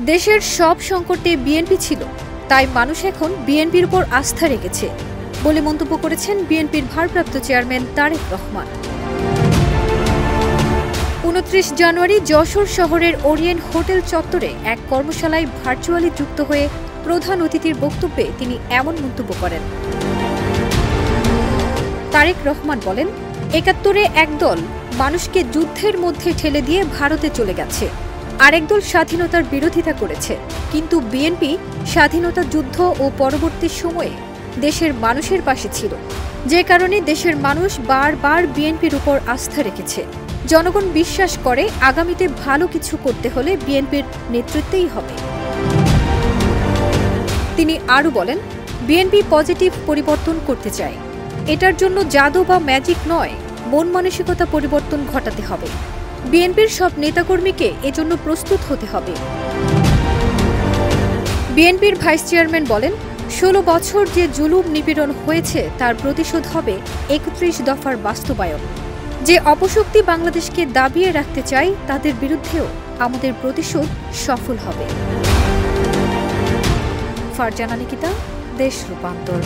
দেশের সব সংকটে বিএনপি ছিল, তাই মানুষ এখন বিএনপির উপর আস্থা রেখেছে বলে মন্তব্য করেছেন বিএনপির ভারপ্রাপ্ত চেয়ারম্যান তারেক রহমান। ২৯ জানুয়ারি যশোর শহরের ওরিয়েন্ট হোটেল চত্বরে এক কর্মশালায় ভার্চুয়ালি যুক্ত হয়ে প্রধান অতিথির বক্তব্যে তিনি এমন মন্তব্য করেন। তারেক রহমান বলেন, ৭১-এ একদল মানুষকে যুদ্ধের মধ্যে ঠেলে দিয়ে ভারতে চলে গেছে, আরেক দল স্বাধীনতার বিরোধিতা করেছে, কিন্তু বিএনপি স্বাধীনতা যুদ্ধ ও পরবর্তী সময়ে দেশের মানুষের পাশে ছিল, যে কারণে দেশের মানুষ বারবার বিএনপির উপর আস্থা রেখেছে। জনগণ বিশ্বাস করে আগামীতে ভালো কিছু করতে হলে বিএনপির নেতৃত্বেই হবে। তিনি আরও বলেন, বিএনপি পজিটিভ পরিবর্তন করতে চায়। এটার জন্য জাদু বা ম্যাজিক নয়, মন মানসিকতা পরিবর্তন ঘটাতে হবে। বিএনপির সব নেতাকর্মীকে এজন্য প্রস্তুত হতে হবে। বিএনপির ভাইস চেয়ারম্যান বলেন, ১৬ বছর যে জুলুম নিপীড়ন হয়েছে তার প্রতিশোধ হবে ৩১ দফার বাস্তবায়ন। যে অপশক্তি বাংলাদেশকে দাবিয়ে রাখতে চায় তাদের বিরুদ্ধেও আমাদের প্রতিশোধ সফল হবে। ফারজানা নিকিতা, দেশ রূপান্তর।